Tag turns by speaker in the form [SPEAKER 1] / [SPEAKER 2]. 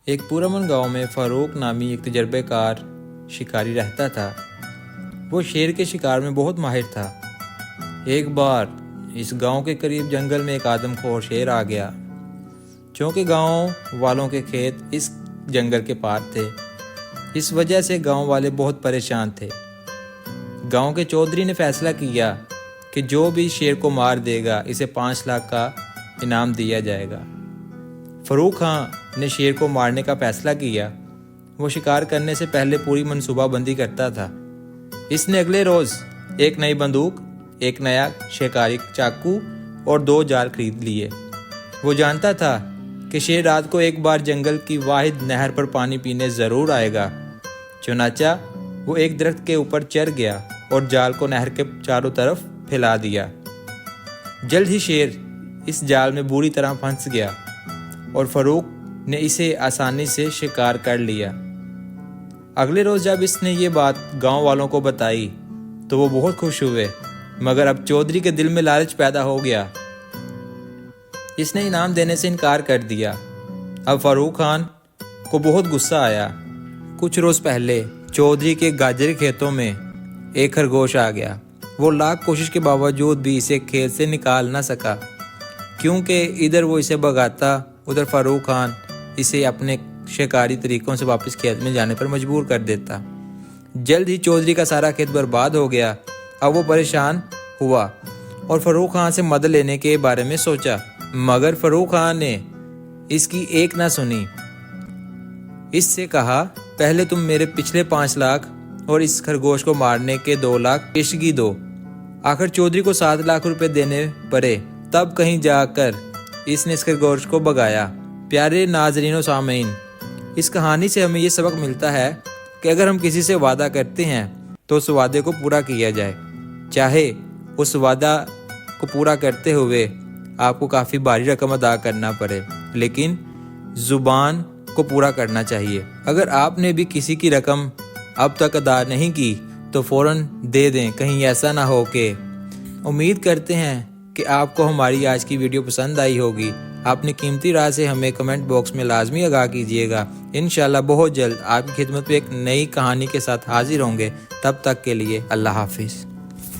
[SPEAKER 1] ایک پرامن گاؤں میں فاروق نامی ایک تجربہ کار شکاری رہتا تھا۔ وہ شیر کے شکار میں بہت ماہر تھا۔ ایک بار اس گاؤں کے قریب جنگل میں ایک آدم خور شیر آ گیا۔ چونکہ گاؤں والوں کے کھیت اس جنگل کے پار تھے، اس وجہ سے گاؤں والے بہت پریشان تھے۔ گاؤں کے چودھری نے فیصلہ کیا کہ جو بھی شیر کو مار دے گا اسے 5 لاکھ کا انعام دیا جائے گا۔ فاروق خان نے شیر کو مارنے کا فیصلہ کیا۔ وہ شکار کرنے سے پہلے پوری منصوبہ بندی کرتا تھا۔ اس نے اگلے روز ایک نئی بندوق، ایک نیا شکاری چاقو اور 2 جال خرید لیے۔ وہ جانتا تھا کہ شیر رات کو ایک بار جنگل کی واحد نہر پر پانی پینے ضرور آئے گا۔ چنانچہ وہ ایک درخت کے اوپر چڑھ گیا اور جال کو نہر کے چاروں طرف پھیلا دیا۔ جلد ہی شیر اس جال میں بری طرح پھنس گیا اور فاروق نے اسے آسانی سے شکار کر لیا۔ اگلے روز جب اس نے یہ بات گاؤں والوں کو بتائی تو وہ بہت خوش ہوئے، مگر اب چودھری کے دل میں لالچ پیدا ہو گیا۔ اس نے انعام دینے سے انکار کر دیا۔ اب فاروق خان کو بہت غصہ آیا۔ کچھ روز پہلے چودھری کے گاجر کھیتوں میں ایک خرگوش آ گیا۔ وہ لاکھ کوشش کے باوجود بھی اسے کھیت سے نکال نہ سکا، کیونکہ ادھر وہ اسے بھگاتا، ادھر فاروق خان اسے اپنے شکاری طریقوں سے واپس کھیت میں جانے پر مجبور کر دیتا۔ جلد ہی چودھری کا سارا کھیت برباد ہو گیا۔ اب وہ پریشان ہوا اور فاروق خان سے مدد لینے کے بارے میں سوچا، مگر فاروق خان نے اس کی ایک نہ سنی۔ اس سے کہا، پہلے تم میرے پچھلے 5 لاکھ اور اس خرگوش کو مارنے کے 2 لاکھ پیشگی دو۔ آخر چودھری کو 7 لاکھ روپے دینے پڑے، تب کہیں جا کر اس نے اس خرگوش کو بھگایا۔ پیارے ناظرین و سامعین، اس کہانی سے ہمیں یہ سبق ملتا ہے کہ اگر ہم کسی سے وعدہ کرتے ہیں تو اس وعدے کو پورا کیا جائے، چاہے اس وعدہ کو پورا کرتے ہوئے آپ کو کافی بھاری رقم ادا کرنا پڑے، لیکن زبان کو پورا کرنا چاہیے۔ اگر آپ نے بھی کسی کی رقم اب تک ادا نہیں کی تو فوراً دے دیں، کہیں ایسا نہ ہو کہ۔ امید کرتے ہیں کہ آپ کو ہماری آج کی ویڈیو پسند آئی ہوگی۔ اپنی قیمتی رائے سے ہمیں کمنٹ باکس میں لازمی آگاہ کیجیے گا۔ انشاءاللہ بہت جلد آپ کی خدمت میں ایک نئی کہانی کے ساتھ حاضر ہوں گے۔ تب تک کے لیے اللہ حافظ۔